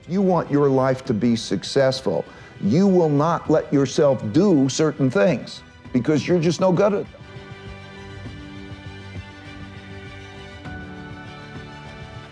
You want your life to be successful. You will not let yourself do certain things because you're just no good at them.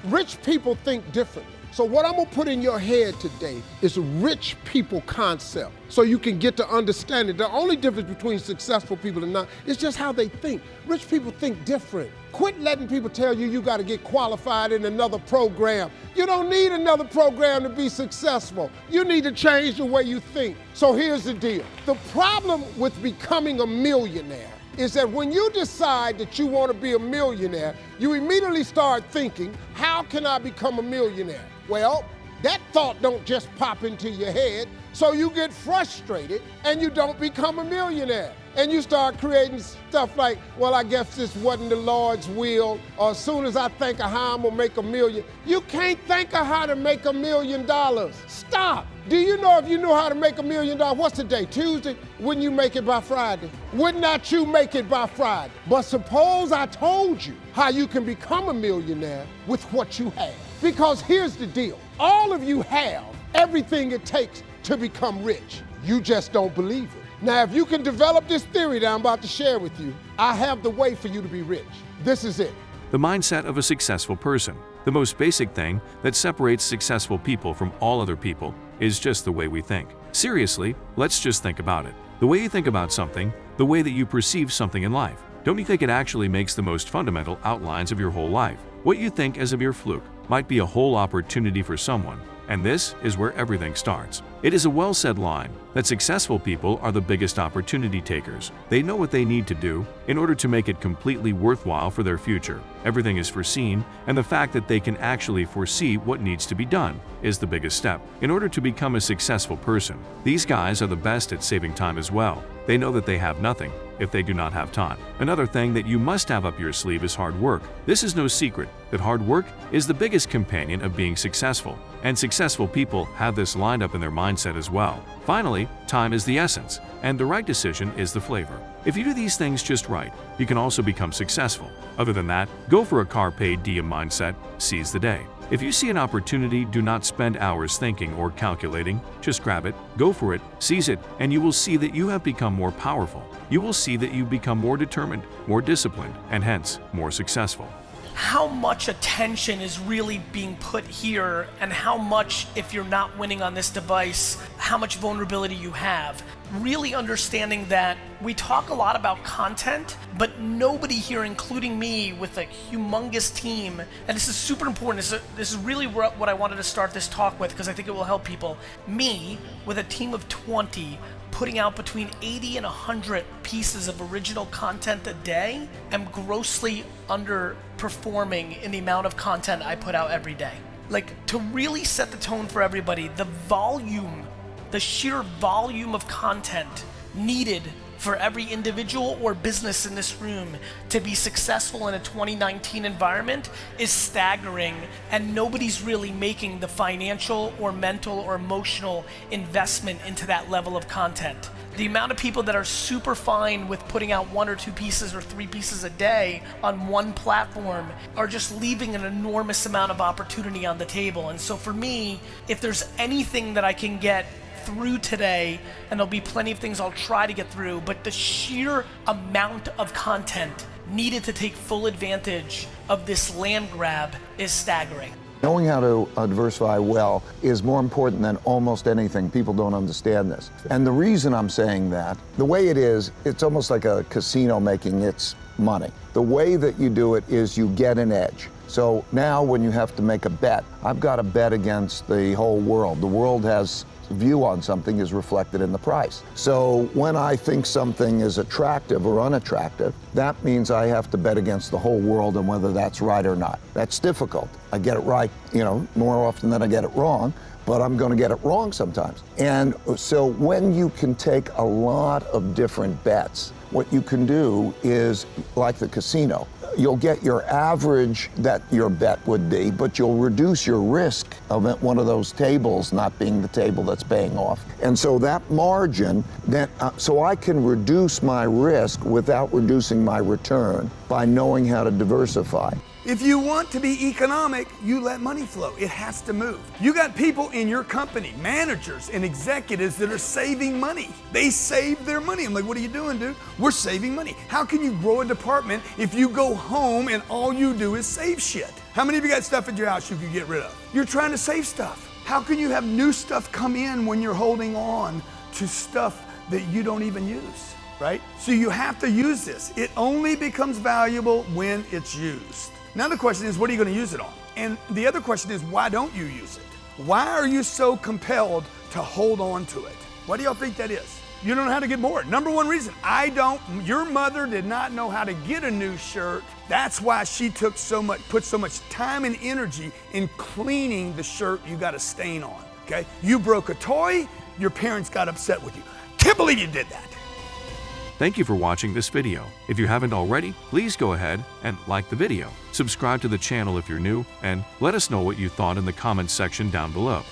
Rich people think differently. So what I'm gonna put in your head today is a rich people concept so you can get to understand it. The only difference between successful people and not is just how they think. Rich people think different. Quit letting people tell you gotta get qualified in another program. You don't need another program to be successful. You need to change the way you think. So here's the deal. The problem with becoming a millionaire is that when you decide that you want to be a millionaire, you immediately start thinking, how can I become a millionaire? Well, that thought don't just pop into your head, so you get frustrated and you don't become a millionaire. And you start creating stuff like, well, I guess this wasn't the Lord's will, or as soon as I think of how I'm gonna make $1 million. You can't think of how to make $1 million. Stop. Do you know if you knew how to make $1 million, what's the day, Tuesday? Wouldn't you make it by Friday? Would not you make it by Friday? But suppose I told you how you can become a millionaire with what you have. Because here's the deal. All of you have everything it takes to become rich. You just don't believe it. Now, if you can develop this theory that I'm about to share with you, I have the way for you to be rich. This is it. The mindset of a successful person. The most basic thing that separates successful people from all other people is just the way we think. Seriously, let's just think about it. The way you think about something, the way that you perceive something in life. Don't you think it actually makes the most fundamental outlines of your whole life? What you think as a mere fluke might be a whole opportunity for someone, and this is where everything starts. It is a well-said line that successful people are the biggest opportunity takers. They know what they need to do in order to make it completely worthwhile for their future. Everything is foreseen, and the fact that they can actually foresee what needs to be done is the biggest step. In order to become a successful person, these guys are the best at saving time as well. They know that they have nothing if they do not have time. Another thing that you must have up your sleeve is hard work. This is no secret that hard work is the biggest companion of being successful, and successful people have this lined up in their mindset as well. Finally, time is the essence, and the right decision is the flavor. If you do these things just right, you can also become successful. Other than that, go for a carpe diem mindset, seize the day. If you see an opportunity, do not spend hours thinking or calculating, just grab it, go for it, seize it, and you will see that you have become more powerful. You will see that you become more determined, more disciplined, and hence more successful. How much attention is really being put here, and how much, if you're not winning on this device, how much vulnerability you have. Really understanding that we talk a lot about content, but nobody here, including me with a humongous team, and this is super important, this is really what I wanted to start this talk with because I think it will help people. Me, with a team of 20, putting out between 80 and 100 pieces of original content a day, am grossly underperforming in the amount of content I put out every day. Like, to really set the tone for everybody, the sheer volume of content needed for every individual or business in this room to be successful in a 2019 environment is staggering, and nobody's really making the financial or mental or emotional investment into that level of content. The amount of people that are super fine with putting out 1 or 2 pieces or 3 pieces a day on one platform are just leaving an enormous amount of opportunity on the table. And so for me, if there's anything that I can get through today, and there'll be plenty of things I'll try to get through, but the sheer amount of content needed to take full advantage of this land grab is staggering. Knowing how to diversify well is more important than almost anything. People don't understand this. And the reason I'm saying that, the way it is, it's almost like a casino making its money. The way that you do it is you get an edge. So now when you have to make a bet, I've got to bet against the whole world. The world has view on something is reflected in the price. So when I think something is attractive or unattractive, that means I have to bet against the whole world and whether that's right or not. That's difficult. I get it right, more often than I get it wrong, but I'm going to get it wrong sometimes. And so when you can take a lot of different bets, what you can do is, like the casino, you'll get your average that your bet would be, but you'll reduce your risk of one of those tables not being the table that's paying off. And so that margin, so I can reduce my risk without reducing my return by knowing how to diversify. If you want to be economic, you let money flow. It has to move. You got people in your company, managers and executives that are saving money. They save their money. I'm like, what are you doing, dude? We're saving money. How can you grow a department if you go home and all you do is save shit? How many of you got stuff at your house you could get rid of? You're trying to save stuff. How can you have new stuff come in when you're holding on to stuff that you don't even use, right? So you have to use this. It only becomes valuable when it's used. Now the question is, what are you going to use it on? And the other question is, why don't you use it? Why are you so compelled to hold on to it? Why do y'all think that is? You don't know how to get more. Number one reason, I don't. Your mother did not know how to get a new shirt. That's why she put so much time and energy in cleaning the shirt you got a stain on, okay? You broke a toy, your parents got upset with you. Can't believe you did that. Thank you for watching this video. If you haven't already, please go ahead and like the video. Subscribe to the channel if you're new, and let us know what you thought in the comments section down below.